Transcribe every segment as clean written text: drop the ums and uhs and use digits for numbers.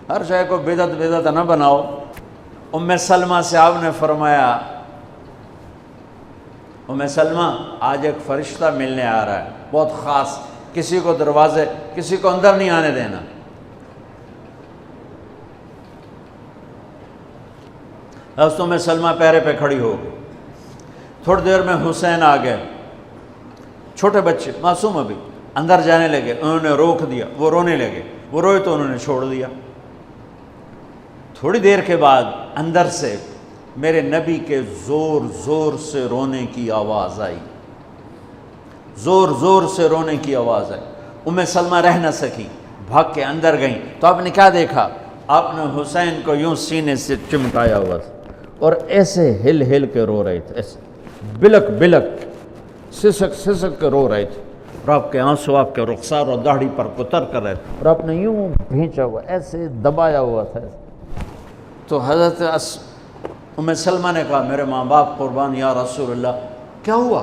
ہر شے کو بدعت بدعت نہ بناؤ۔ ام سلمہ سے آپ نے فرمایا ام سلمہ آج ایک فرشتہ ملنے آ رہا ہے بہت خاص، کسی کو دروازے کسی کو اندر نہیں آنے دینا۔ حضرت ام سلمہ پیرے پہ کھڑی ہو گئی۔ تھوڑی دیر میں حسین آ گئے، چھوٹے بچے معصوم ابھی، اندر جانے لگے، انہوں نے روک دیا، وہ رونے لگے، وہ روئے تو انہوں نے چھوڑ دیا۔ تھوڑی دیر کے بعد اندر سے میرے نبی کے زور زور سے رونے کی آواز آئی، زور زور سے رونے کی آواز آئی۔ ام سلمہ رہ نہ سکی، بھاگ کے اندر گئیں تو آپ نے کیا دیکھا؟ آپ نے حسین کو یوں سینے سے چمٹایا ہوا تھا اور ایسے ہل ہل کے رو رہے تھے، ایسے بلک بلک سسک سسک کے رو رہے تھے، اور آپ کے آنسو آپ کے رخسار اور داڑھی پر اتر کر رہے تھے، اور آپ نے یوں بھینچا ہوا ایسے دبایا ہوا تھا۔ تو حضرت ام سلمہ نے کہا میرے ماں باپ قربان یا رسول اللہ، کیا ہوا؟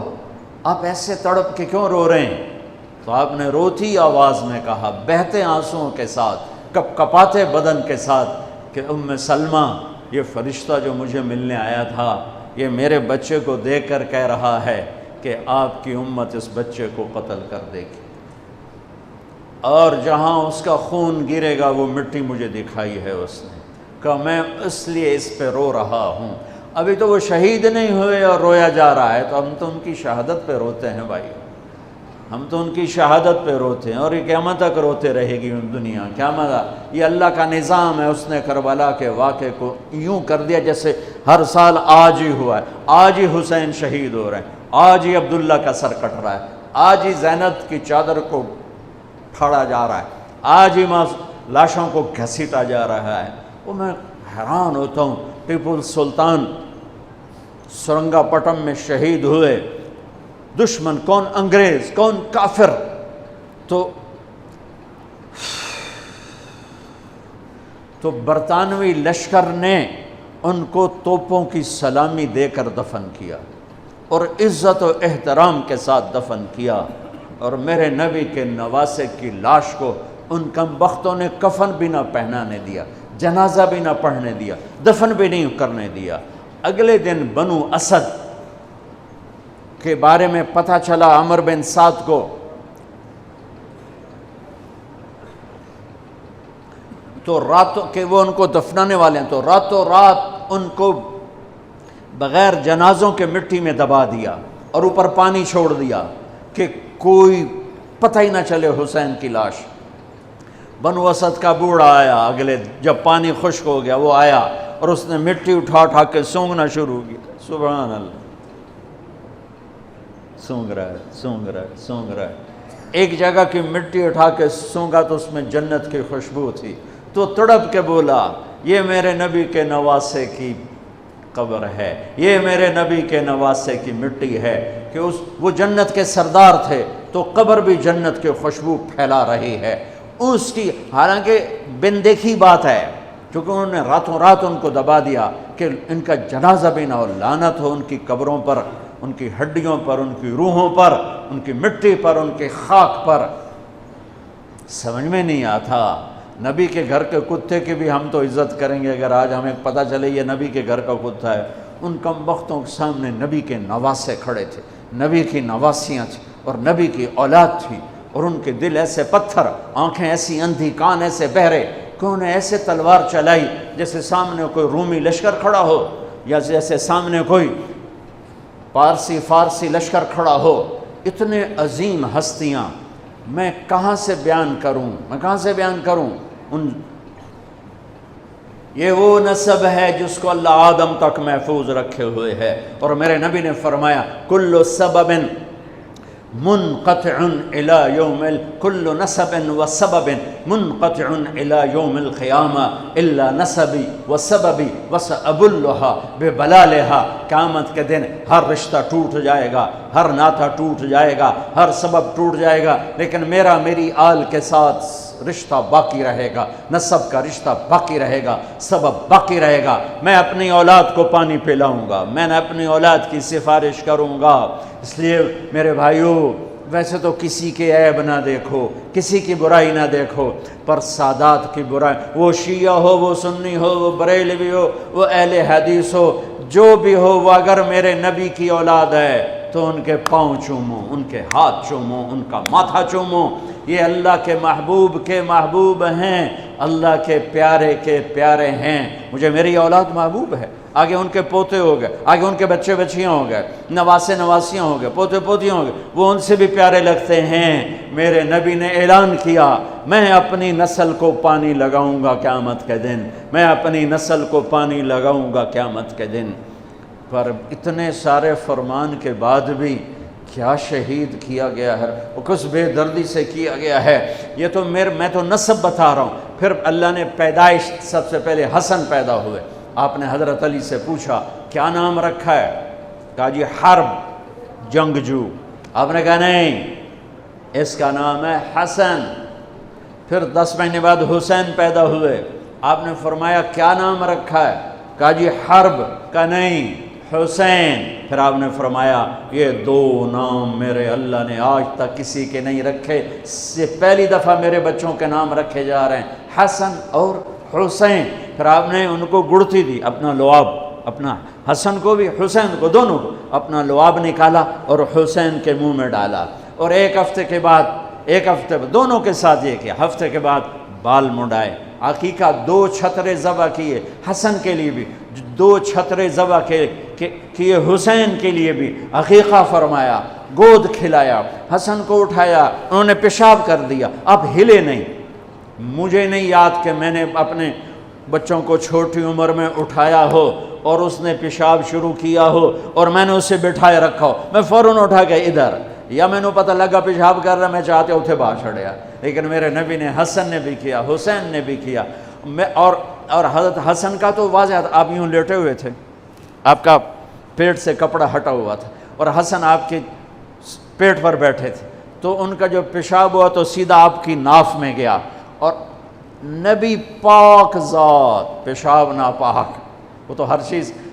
آپ ایسے تڑپ کے کیوں رو رہے ہیں؟ تو آپ نے روتی آواز میں کہا، بہتے آنسوؤں کے ساتھ، کپ کپاتے بدن کے ساتھ، کہ ام سلمہ یہ فرشتہ جو مجھے ملنے آیا تھا یہ میرے بچے کو دیکھ کر کہہ رہا ہے کہ آپ کی امت اس بچے کو قتل کر دے گی، اور جہاں اس کا خون گرے گا وہ مٹی مجھے دکھائی ہے اس نے، کہ میں اس لیے اس پہ رو رہا ہوں۔ ابھی تو وہ شہید نہیں ہوئے اور رویا جا رہا ہے، تو ہم تو ان کی شہادت پہ روتے ہیں بھائی، ہم تو ان کی شہادت پہ روتے ہیں، اور یہ قیامت تک روتے رہے گی دنیا۔ قیامت یہ اللہ کا نظام ہے، اس نے کربلا کے واقعے کو یوں کر دیا جیسے ہر سال آج ہی ہوا ہے، آج ہی حسین شہید ہو رہے ہیں، آج ہی عبداللہ کا سر کٹ رہا ہے، آج ہی زینب کی چادر کو پھاڑا جا رہا ہے، آج ہی لاشوں کو گھسیٹا جا رہا ہے۔ وہ میں حیران ہوتا ہوں، ٹیپو سلطان سرنگا پٹم میں شہید ہوئے، دشمن کون انگریز کون کافر، تو برطانوی لشکر نے ان کو توپوں کی سلامی دے کر دفن کیا اور عزت و احترام کے ساتھ دفن کیا، اور میرے نبی کے نواسے کی لاش کو ان کم بختوں نے کفن بھی نہ پہنانے دیا، جنازہ بھی نہ پڑھنے دیا، دفن بھی نہیں کرنے دیا۔ اگلے دن بنو اسد کے بارے میں پتہ چلا عمر بن سعد کو، تو راتوں کہ وہ ان کو دفنانے والے ہیں، تو راتوں رات ان کو بغیر جنازوں کے مٹی میں دبا دیا اور اوپر پانی چھوڑ دیا کہ کوئی پتہ ہی نہ چلے حسین کی لاش۔ بنو اسد کا بوڑھا آیا، اگلے جب پانی خشک ہو گیا وہ آیا اور اس نے مٹی اٹھا اٹھا کے سونگنا شروع کیا، سبحان اللہ، سونگ رہا ہے سونگ رہا ہے سونگ رہا ہے۔ ایک جگہ کی مٹی اٹھا کے سونگا تو اس میں جنت کی خوشبو تھی، تو تڑپ کے بولا یہ میرے نبی کے نواسے کی قبر ہے، یہ میرے نبی کے نواسے کی مٹی ہے، کہ وہ جنت کے سردار تھے تو قبر بھی جنت کی خوشبو پھیلا رہی ہے اس کی، حالانکہ بن دیکھی بات ہے، کیونکہ انہوں نے راتوں رات ان کو دبا دیا کہ ان کا جنازہ بھی نہ ہو، لعنت ہو ان کی قبروں پر، ان کی ہڈیوں پر، ان کی روحوں پر، ان کی مٹی پر، ان کی خاک پر۔ سمجھ میں نہیں آتا، نبی کے گھر کے کتے کی بھی ہم تو عزت کریں گے اگر آج ہمیں پتہ چلے یہ نبی کے گھر کا کتا ہے۔ ان کم بختوں کے سامنے نبی کے نواسے کھڑے تھے، نبی کی نواسیاں تھیں اور نبی کی اولاد تھی، اور ان کے دل ایسے پتھر، آنکھیں ایسی اندھی، کان ایسے بہرے کہ انہیں ایسے تلوار چلائی جیسے سامنے کوئی رومی لشکر کھڑا ہو، یا جیسے سامنے کوئی پارسی فارسی لشکر کھڑا ہو۔ اتنے عظیم ہستیاں، میں کہاں سے بیان کروں یہ وہ نسب ہے جس کو اللہ آدم تک محفوظ رکھے ہوئے ہے، اور میرے نبی نے فرمایا کل سبب منقطع الى يوم كل نسب وسبب منقطع الى يوم القیامہ الا نسبی وسببی وسأبلها ببلالها۔ قیامت کے دن ہر رشتہ ٹوٹ جائے گا، ہر ناطہ ٹوٹ جائے گا، ہر سبب ٹوٹ جائے گا، لیکن میری آل کے ساتھ رشتہ باقی رہے گا، نسب کا رشتہ باقی رہے گا، سبب باقی رہے گا۔ میں اپنی اولاد کو پانی پلاؤں گا، میں نے اپنی اولاد کی سفارش کروں گا۔ اس لیے میرے بھائیوں، ویسے تو کسی کے عیب نہ دیکھو، کسی کی برائی نہ دیکھو، پر سادات کی برائی، وہ شیعہ ہو، وہ سنی ہو، وہ بریلوی ہو، وہ اہل حدیث ہو، جو بھی ہو، وہ اگر میرے نبی کی اولاد ہے تو ان کے پاؤں چومو، ان کے ہاتھ چومو، ان کا ماتھا چومو۔ یہ اللہ کے محبوب ہیں، اللہ کے پیارے ہیں۔ مجھے میری اولاد محبوب ہے، آگے ان کے پوتے ہو گئے، آگے ان کے بچے بچیاں ہو گئے، نواسیاں ہو گئے، پوتے پوتیاں ہو گئے، وہ ان سے بھی پیارے لگتے ہیں۔ میرے نبی نے اعلان کیا، میں اپنی نسل کو پانی لگاؤں گا قیامت کے دن، میں اپنی نسل کو پانی لگاؤں گا قیامت کے دن۔ پر اتنے سارے فرمان کے بعد بھی کیا شہید کیا گیا ہے، وہ کس بے دردی سے کیا گیا ہے۔ یہ تو میں تو نسب بتا رہا ہوں۔ پھر اللہ نے پیدائش، سب سے پہلے حسن پیدا ہوئے۔ آپ نے حضرت علی سے پوچھا کیا نام رکھا ہے؟ کہا جی حرب، جنگجو۔ آپ نے کہا نہیں، اس کا نام ہے حسن۔ پھر 10 مہینے بعد حسین پیدا ہوئے۔ آپ نے فرمایا کیا نام رکھا ہے؟ کہا جی حرب۔ کہا نہیں، حسین۔ پھر آپ نے فرمایا یہ 2 نام میرے اللہ نے آج تک کسی کے نہیں رکھے، اس سے پہلی دفعہ میرے بچوں کے نام رکھے جا رہے ہیں، حسن اور حسین۔ پھر آپ نے ان کو گڑتی دی، اپنا لعاب، اپنا حسن کو بھی حسین کو، دونوں کو اپنا لعاب نکالا اور حسین کے منہ میں ڈالا۔ اور ایک ہفتے بعد دونوں کے ساتھ یہ کیا، ہفتے کے بعد بال مڈائے، عقیقہ 2 چھترے ذبح کیے، حسن کے لیے بھی 2 چھترے ذبح کیے، حسین کے لیے بھی عقیقہ فرمایا، گود کھلایا، حسن کو اٹھایا، انہوں نے پیشاب کر دیا، اب ہلے نہیں۔ مجھے نہیں یاد کہ میں نے اپنے بچوں کو چھوٹی عمر میں اٹھایا ہو اور اس نے پیشاب شروع کیا ہو اور میں نے اسے بٹھائے رکھا ہو، میں فوراً اٹھا کے ادھر، یا میں نے پتہ لگا پیشاب کر رہا، میں چاہتے اتھے باہر چھڑیا۔ لیکن میرے نبی نے حسن نے بھی کیا، حسین نے بھی کیا۔ اور حضرت حسن کا تو واضح تھا، آپ یوں لیٹے ہوئے تھے، آپ کا پیٹ سے کپڑا ہٹا ہوا تھا اور حسن آپ کے پیٹ پر بیٹھے تھے، تو ان کا جو پیشاب ہوا تو سیدھا آپ کی ناف میں گیا۔ اور نبی پاک ذات، پیشاب ناپاک، وہ تو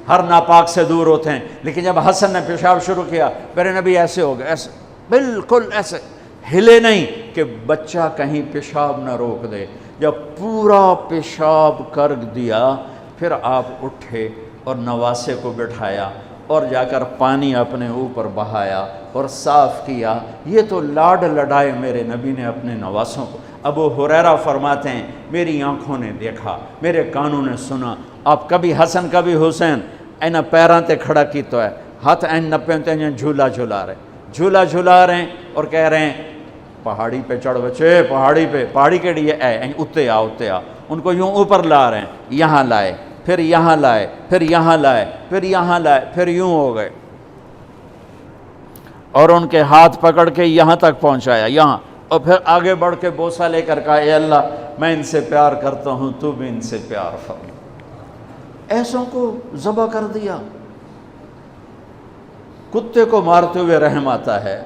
ہر ناپاک سے دور ہوتے ہیں، لیکن جب حسن نے پیشاب شروع کیا میرے نبی ایسے ہو گئے، ایسے بالکل ایسے ہلے نہیں کہ بچہ کہیں پیشاب نہ روک دے۔ جب پورا پیشاب کر دیا پھر آپ اٹھے اور نواسے کو بٹھایا اور جا کر پانی اپنے اوپر بہایا اور صاف کیا۔ یہ تو لاڈ لڈائے میرے نبی نے اپنے نواسوں کو۔ ابو ہریرہ فرماتے ہیں میری آنکھوں نے دیکھا، میرے کانوں نے سنا، آپ کبھی حسن کبھی حسین اینا پیراں تے کھڑا کی تو ہے، ہاتھ این نپے تے جھولا جھلا رہے ہیں اور کہہ رہے ہیں پہاڑی پہ چڑھ بچے، پہاڑی کے لیے اتے آ، ان کو یوں اوپر لا رہے ہیں، یہاں لائے، پھر یہاں لائے، پھر یہاں لائے، پھر یہاں لائے، پھر یوں ہو گئے اور ان کے ہاتھ پکڑ کے یہاں تک پہنچایا، یہاں، اور پھر آگے بڑھ کے بوسہ لے کر کہا اے اللہ میں ان سے پیار کرتا ہوں، تو بھی ان سے پیار فرما۔ ایسوں کو ذبح کر دیا۔ کتے کو مارتے ہوئے رحم آتا ہے،